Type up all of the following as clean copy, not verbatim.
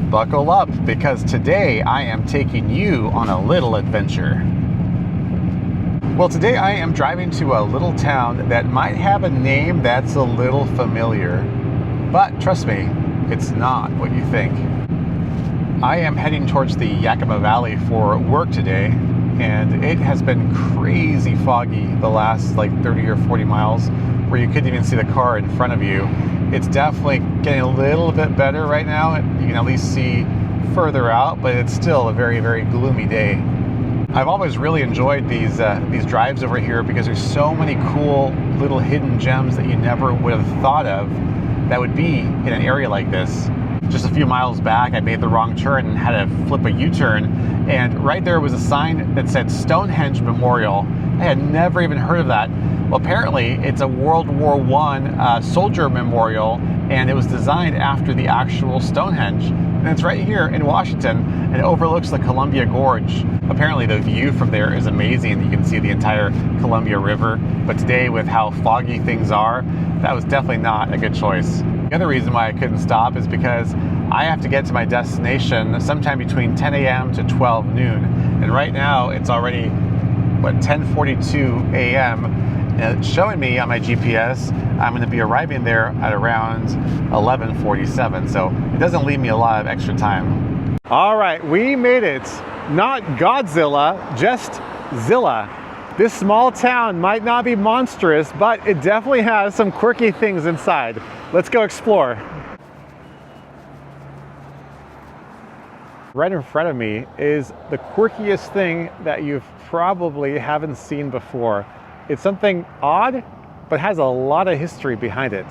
Buckle up, because today I am taking you on a little adventure. Well, today I am driving to a little town that might have a name that's a little familiar, but trust me, it's not what you think. I am heading towards the Yakima Valley for work today, and it has been crazy foggy the last like 30 or 40 miles where you couldn't even see the car in front of you. It's definitely getting a little bit better right now. You can at least see further out, but it's still a very, very gloomy day. I've always really enjoyed these drives over here because there's so many cool little hidden gems that you never would have thought of that would be in an area like this. Just a few miles back, I made the wrong turn and had to flip a U-turn, and right there was a sign that said Stonehenge Memorial. I had never even heard of that. Well, apparently it's a World War I soldier memorial, and it was designed after the actual Stonehenge. And it's right here in Washington, and it overlooks the Columbia Gorge. Apparently the view from there is amazing. You can see the entire Columbia River, but today with how foggy things are, that was definitely not a good choice. The other reason why I couldn't stop is because I have to get to my destination sometime between 10 a.m. to 12 noon. And right now it's already, 10:42 a.m. And it's showing me on my GPS I'm going to be arriving there at around 11:47. So it doesn't leave me a lot of extra time. All right, we made it. Not Godzilla, just Zillah. This small town might not be monstrous, but it definitely has some quirky things inside. Let's go explore. Right in front of me is the quirkiest thing that you probably haven't seen before. It's something odd, but has a lot of history behind it.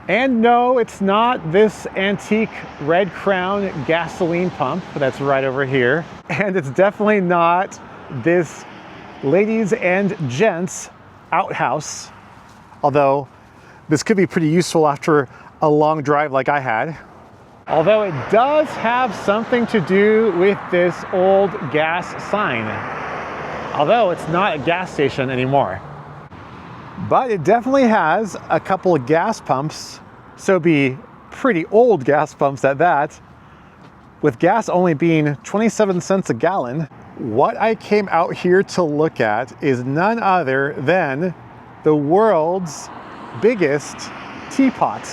And no, it's not this antique Red Crown gasoline pump that's right over here. And it's definitely not this ladies and gents outhouse, although this could be pretty useful after a long drive like I had. Although it does have something to do with this old gas sign, although it's not a gas station anymore. But it definitely has a couple of gas pumps, so it'd be pretty old gas pumps at that, with gas only being 27 cents a gallon. What I came out here to look at is none other than the world's biggest teapot.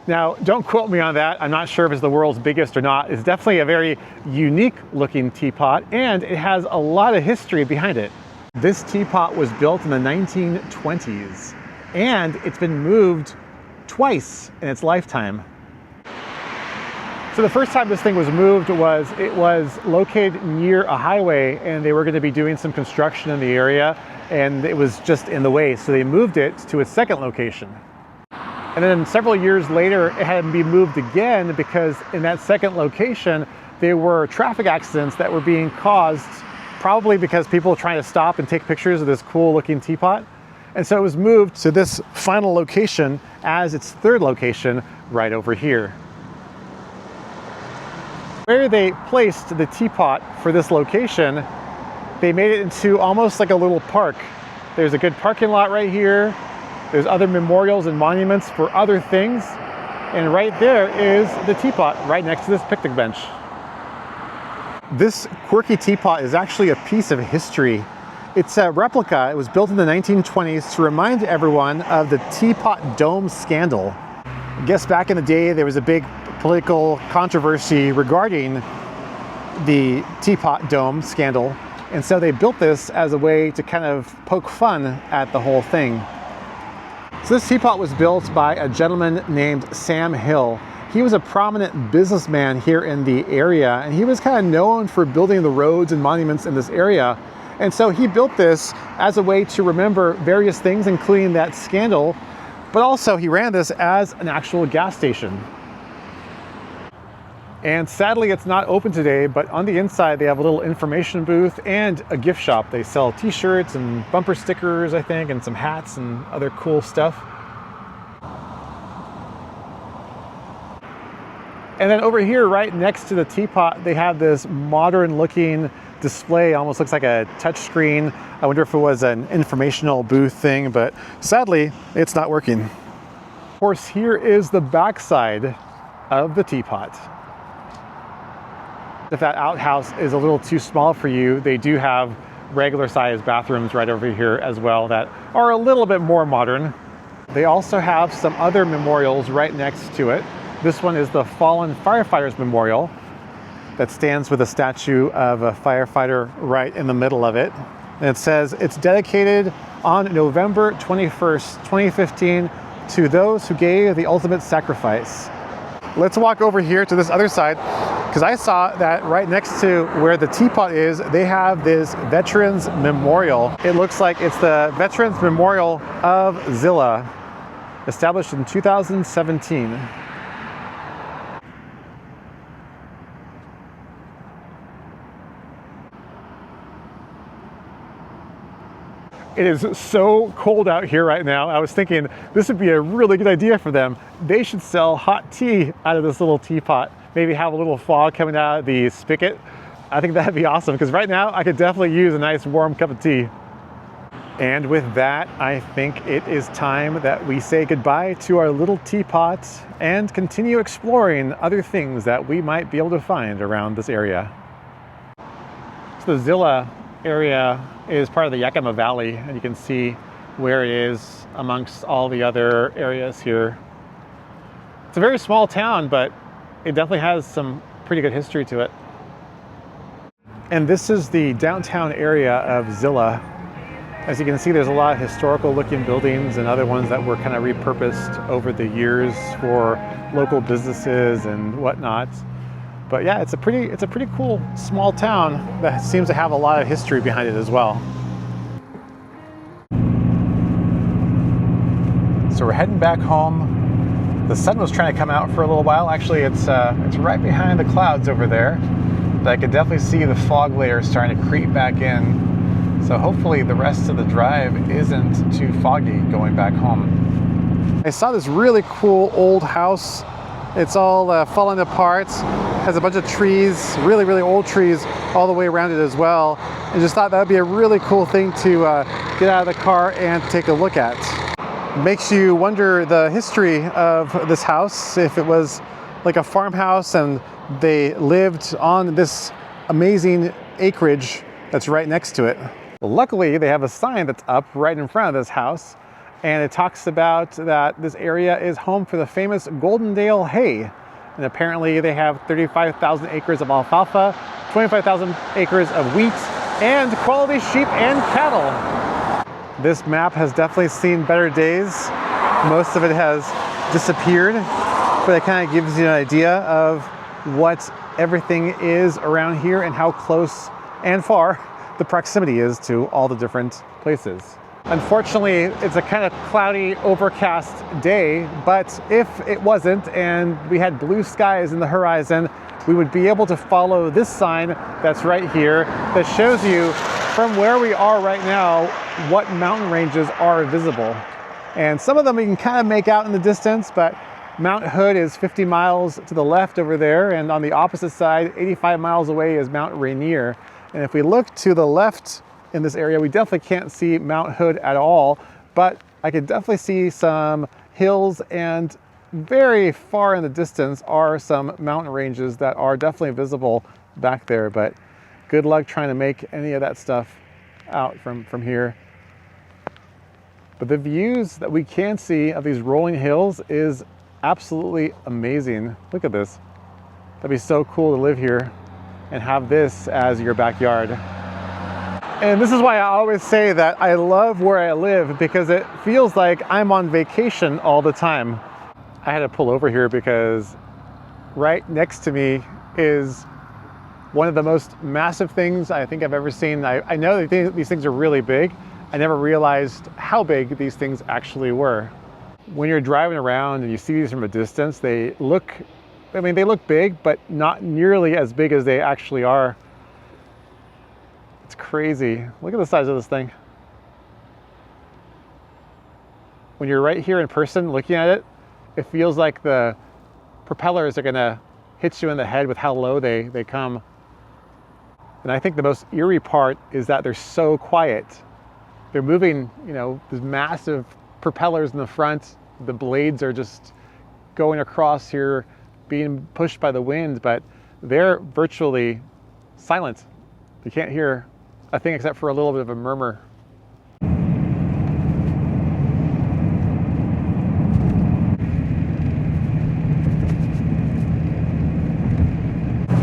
Now, don't quote me on that. I'm not sure if it's the world's biggest or not. It's definitely a very unique looking teapot, and it has a lot of history behind it. This teapot was built in the 1920s, and it's been moved twice in its lifetime. So the first time this thing was moved was, it was located near a highway, and they were going to be doing some construction in the area, and it was just in the way, so they moved it to its second location. And then several years later, it had to be moved again because in that second location, there were traffic accidents that were being caused, probably because people were trying to stop and take pictures of this cool looking teapot. And so it was moved to this final location as its third location right over here. Where they placed the teapot for this location, they made it into almost like a little park. There's a good parking lot right here. There's other memorials and monuments for other things. And right there is the teapot right next to this picnic bench. This quirky teapot is actually a piece of history. It's a replica. It was built in the 1920s to remind everyone of the Teapot Dome scandal. I guess back in the day, there was a big political controversy regarding the Teapot Dome scandal. And so they built this as a way to kind of poke fun at the whole thing. So this teapot was built by a gentleman named Sam Hill. He was a prominent businessman here in the area, and he was kind of known for building the roads and monuments in this area. And so he built this as a way to remember various things, including that scandal, but also he ran this as an actual gas station. And sadly, it's not open today, but on the inside, they have a little information booth and a gift shop. They sell t-shirts and bumper stickers, I think, and some hats and other cool stuff. And then over here, right next to the teapot, they have this modern looking display, almost looks like a touch screen. I wonder if it was an informational booth thing, but sadly, it's not working. Of course, here is the backside. of the Teapot. If that outhouse is a little too small for you, they do have regular sized bathrooms right over here as well that are a little bit more modern. They also have some other memorials right next to it. This one is the Fallen Firefighters Memorial that stands with a statue of a firefighter right in the middle of it. And it says it's dedicated on November 21st, 2015 to those who gave the ultimate sacrifice. Let's walk over here to this other side, because I saw that right next to where the Teapot is, they have this Veterans Memorial. It looks like it's the Veterans Memorial of Zillah, established in 2017. It is so cold out here right now. I was thinking this would be a really good idea for them. They should sell hot tea out of this little teapot. Maybe have a little fog coming out of the spigot. I think that'd be awesome, because right now I could definitely use a nice warm cup of tea. And with that, I think it is time that we say goodbye to our little teapot and continue exploring other things that we might be able to find around this area. So the Zillah area is part of the Yakima Valley, and you can see where it is amongst all the other areas here. It's a very small town, but it definitely has some pretty good history to it. And this is the downtown area of Zillah. As you can see, there's a lot of historical looking buildings and other ones that were kind of repurposed over the years for local businesses and whatnot. But yeah, it's a pretty cool small town that seems to have a lot of history behind it as well. So we're heading back home. The sun was trying to come out for a little while. Actually, it's right behind the clouds over there. But I could definitely see the fog layer starting to creep back in. So hopefully the rest of the drive isn't too foggy going back home. I saw this really cool old house. It's all falling apart. Has a bunch of trees, really, really old trees all the way around it as well. And just thought that would be a really cool thing to get out of the car and take a look at. Makes you wonder the history of this house, if it was like a farmhouse and they lived on this amazing acreage that's right next to it. Well, luckily, they have a sign that's up right in front of this house, and it talks about that this area is home for the famous Goldendale hay. And apparently they have 35,000 acres of alfalfa, 25,000 acres of wheat, and quality sheep and cattle. This map has definitely seen better days. Most of it has disappeared, but it kind of gives you an idea of what everything is around here and how close and far the proximity is to all the different places. Unfortunately, it's a kind of cloudy, overcast day, but if it wasn't and we had blue skies in the horizon, we would be able to follow this sign that's right here that shows you from where we are right now what mountain ranges are visible. And some of them you can kind of make out in the distance, but Mount Hood is 50 miles to the left over there, and on the opposite side, 85 miles away is Mount Rainier. And if we look to the left in this area, we definitely can't see Mount Hood at all, but I could definitely see some hills, and very far in the distance are some mountain ranges that are definitely visible back there, but good luck trying to make any of that stuff out from here. But the views that we can see of these rolling hills is absolutely amazing. Look at this. That'd be so cool to live here and have this as your backyard. And this is why I always say that I love where I live, because it feels like I'm on vacation all the time. I had to pull over here because right next to me is one of the most massive things I think I've ever seen. I know that these things are really big. I never realized how big these things actually were. When you're driving around and you see these from a distance, they look big, but not nearly as big as they actually are. It's crazy. Look at the size of this thing. When you're right here in person looking at it, it feels like the propellers are gonna hit you in the head with how low they come. And I think the most eerie part is that they're so quiet. They're moving, these massive propellers in the front. The blades are just going across here being pushed by the wind, but they're virtually silent. You can't hear a thing except for a little bit of a murmur.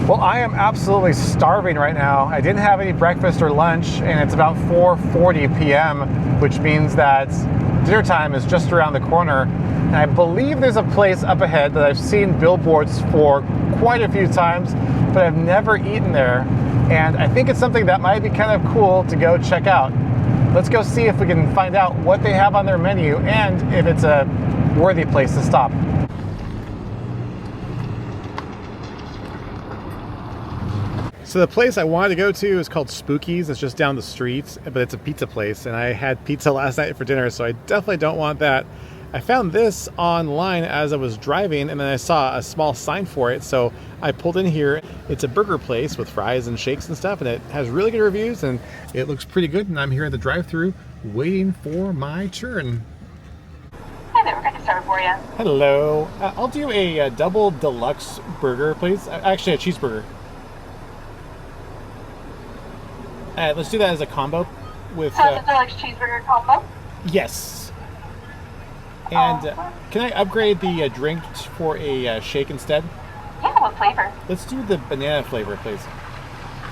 Well, I am absolutely starving right now. I didn't have any breakfast or lunch, and it's about 4:40 p.m., which means that dinner time is just around the corner. And I believe there's a place up ahead that I've seen billboards for quite a few times, but I've never eaten there. And I think it's something that might be kind of cool to go check out. Let's go see if we can find out what they have on their menu and if it's a worthy place to stop. So the place I wanted to go to is called Spooky's. It's just down the street, but it's a pizza place, and I had pizza last night for dinner, so I definitely don't want that. I found this online as I was driving, and then I saw a small sign for it, so I pulled in here. It's a burger place with fries and shakes and stuff, and it has really good reviews, and it looks pretty good, and I'm here at the drive-thru waiting for my turn. Hi there, we're going to start for you. Hello. I'll do a double deluxe burger, please. Actually, a cheeseburger. Let's do that as a combo with... So it's a deluxe cheeseburger combo? Yes. And can I upgrade the drink for a shake instead? Yeah, what flavor? Let's do the banana flavor, please.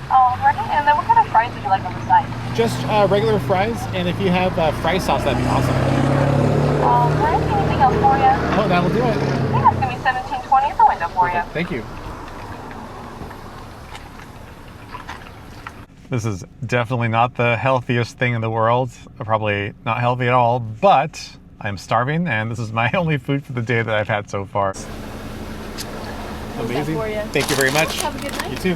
Alrighty, and then what kind of fries would you like on the side? Just regular fries, and if you have fry sauce, that'd be awesome. Alright, anything else for you? Oh, that'll do it. Yeah, it's going to be $17.20 at the window for you. Thank you. This is definitely not the healthiest thing in the world. Probably not healthy at all, but I'm starving, and this is my only food for the day that I've had so far. Amazing. For you. Thank you very much. Have a good night. You too.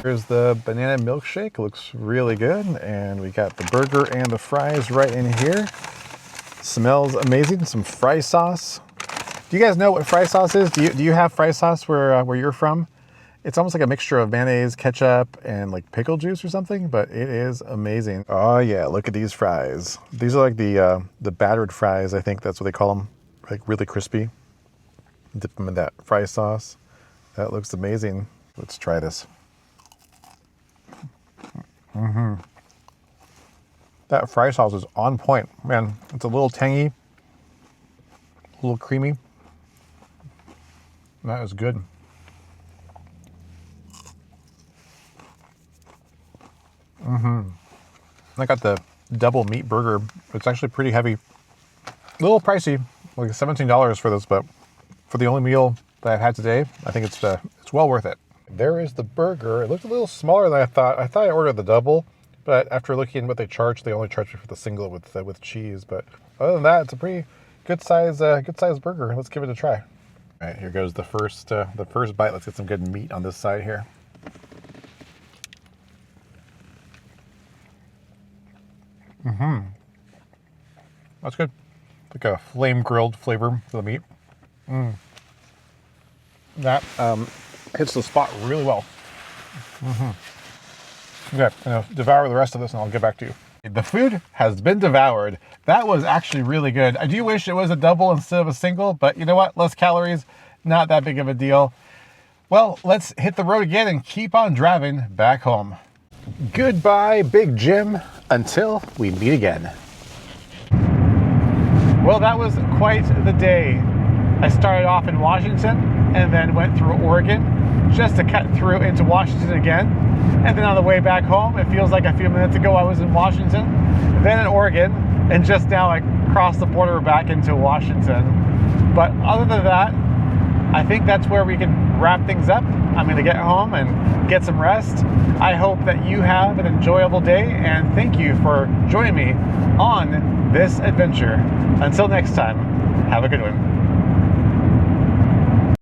Here's the banana milkshake. Looks really good, and we got the burger and the fries right in here. Smells amazing. Some fry sauce. Do you guys know what fry sauce is? Do you have fry sauce where you're from? It's almost like a mixture of mayonnaise, ketchup, and like pickle juice or something, but it is amazing. Oh yeah, look at these fries. These are like the battered fries, I think that's what they call them. Like really crispy. Dip them in that fry sauce. That looks amazing. Let's try this. That fry sauce is on point. Man, it's a little tangy, a little creamy. That is good. I got the double meat burger. It's actually pretty heavy. A little pricey, like $17 for this, but for the only meal that I've had today, I think it's well worth it. There is the burger. It looked a little smaller than I thought. I thought I ordered the double, but after looking at what they charged, they only charged me for the single with cheese. But other than that, it's a pretty good size burger. Let's give it a try. All right, here goes the first bite. Let's get some good meat on this side here. That's good. Like a flame grilled flavor for the meat. That hits the spot really well. Okay, I'm gonna devour the rest of this and I'll get back to you. The food has been devoured. That was actually really good. I do wish it was a double instead of a single, but you know what? Less calories, not that big of a deal. Well, let's hit the road again and keep on driving back home. Goodbye, Big Jim, until we meet again. Well, that was quite the day. I started off in Washington and then went through Oregon just to cut through into Washington again. And then on the way back home, it feels like a few minutes ago I was in Washington, then in Oregon, and just now I crossed the border back into Washington. But other than that, I think that's where we can wrap things up. I'm going to get home and get some rest. I hope that you have an enjoyable day, and thank you for joining me on this adventure. Until next time, have a good one.